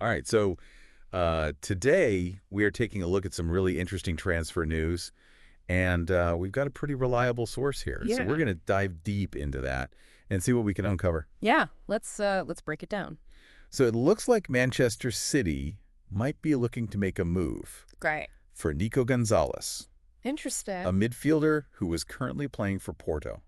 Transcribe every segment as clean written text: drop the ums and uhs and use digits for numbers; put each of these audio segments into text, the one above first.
All right, so today we are taking a look at some really interesting transfer news, and we've got a pretty reliable source here. So we're Yeah. going to dive deep into that and see what we can uncover. Yeah, let's break it down. So it looks like Manchester City might be looking to make a move Great. for Nico Gonzalez, a Interesting. midfielder who is currently playing for Porto.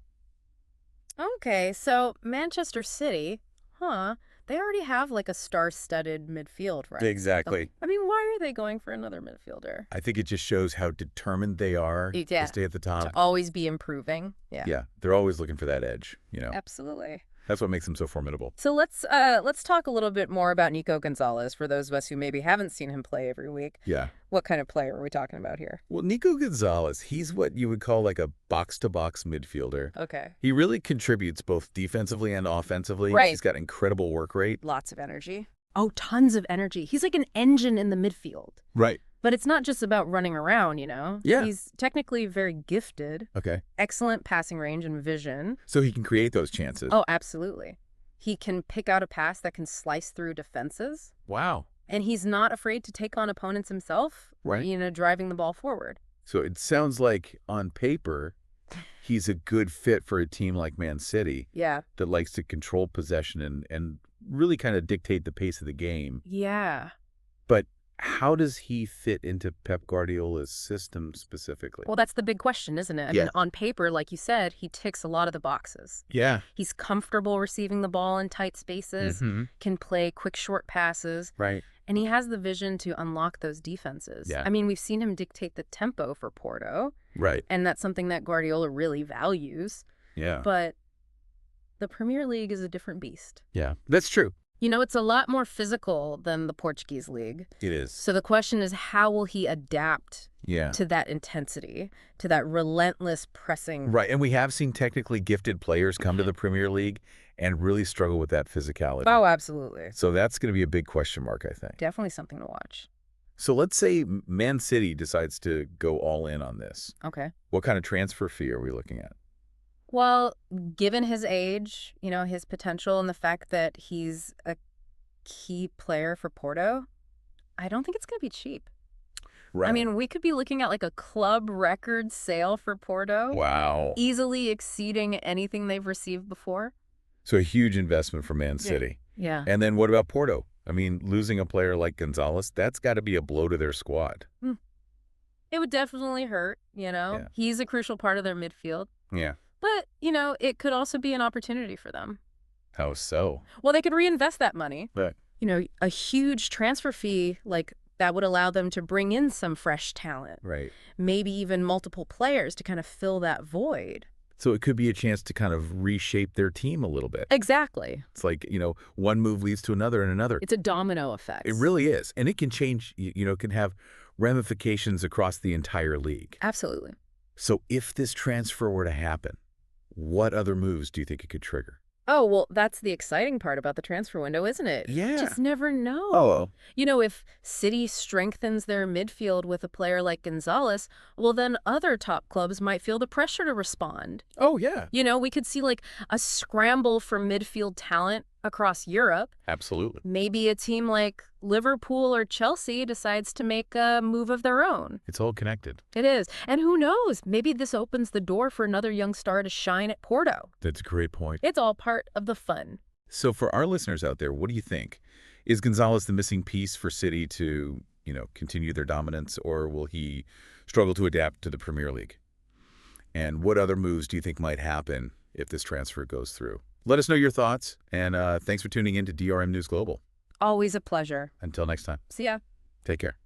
Okay, so Manchester City, huh? They already have like a star-studded midfield, right? Exactly. I mean, why are they going for another midfielder? I think it just shows how determined they are to Yeah, stay at the to top. always be improving. Yeah. Yeah, they're always looking for that edge, Absolutely. That's what makes them so formidable. So let's talk a little bit more about Nico Gonzalez for those of us who maybe haven't seen him play every week. Yeah. What kind of player are we talking about here? Well, Nico Gonzalez, he's what you would call like a box-to-box midfielder. Okay. He really contributes both defensively and offensively. Right. He's got incredible work rate. Lots of energy. Oh, tons of energy. He's like an engine in the midfield. Right. But it's not just about running around, Yeah. He's technically very gifted, Okay. excellent passing range and vision. So he can create those chances. Oh, absolutely. He can pick out a pass that can slice through defenses. Wow. And he's not afraid to take on opponents himself, Right. Driving the ball forward. So it sounds like on paper, he's a good fit for a team like Man City Yeah. that likes to control possession and really kind of dictate the pace of the game. Yeah. But how does he fit into Pep Guardiola's system specifically? Well, that's the big question, isn't it? I mean, on paper, like you said, he ticks a lot of the boxes. Yeah. He's comfortable receiving the ball in tight spaces, can play quick, short passes. Right. And he has the vision to unlock those defenses. Yeah. I mean, we've seen him dictate the tempo for Porto. Right. And that's something that Guardiola really values. Yeah. But the Premier League is a different beast. Yeah. That's true. It's a lot more physical than the Portuguese league. It is. So the question is, how will he adapt Yeah. to that intensity, to that relentless pressing? Right. And we have seen technically gifted players come to the Premier League and really struggle with that physicality. Oh, absolutely. So that's going to be a big question mark, I think. Definitely something to watch. So let's say Man City decides to go all in on this. Okay. What kind of transfer fee are we looking at? Well, given his age, his potential and the fact that he's a key player for Porto, I don't think it's going to be cheap. Right. I mean, we could be looking at like a club record sale for Porto. Wow. Easily exceeding anything they've received before. So a huge investment for Man City. Yeah. And then what about Porto? I mean, losing a player like Gonzalez, that's got to be a blow to their squad. It would definitely hurt, Yeah. He's a crucial part of their midfield. Yeah. But, it could also be an opportunity for them. How so? Well, they could reinvest that money. But A huge transfer fee, like, that would allow them to bring in some fresh talent. right. Maybe even multiple players to kind of fill that void. So it could be a chance to kind of reshape their team a little bit. Exactly. It's like, one move leads to another and another. It's a domino effect. It really is. And it can change, it can have ramifications across the entire league. Absolutely. So if this transfer were to happen, what other moves do you think it could trigger? Oh, well, that's the exciting part about the transfer window, isn't it? Yeah. Just never know. Oh. If City strengthens their midfield with a player like Gonzalez, well, then other top clubs might feel the pressure to respond. Oh, yeah. We could see like a scramble for midfield talent across Europe. Absolutely. Maybe a team like Liverpool or Chelsea decides to make a move of their own. It's all connected. It is. And who knows? Maybe this opens the door for another young star to shine at Porto. That's a great point. It's all part of the fun. So for our listeners out there, what do you think? Is Gonzalez the missing piece for City to, continue their dominance, or will he struggle to adapt to the Premier League? And what other moves do you think might happen if this transfer goes through? Let us know your thoughts, and thanks for tuning in to DRM News Global. Always a pleasure. Until next time, See ya. take care.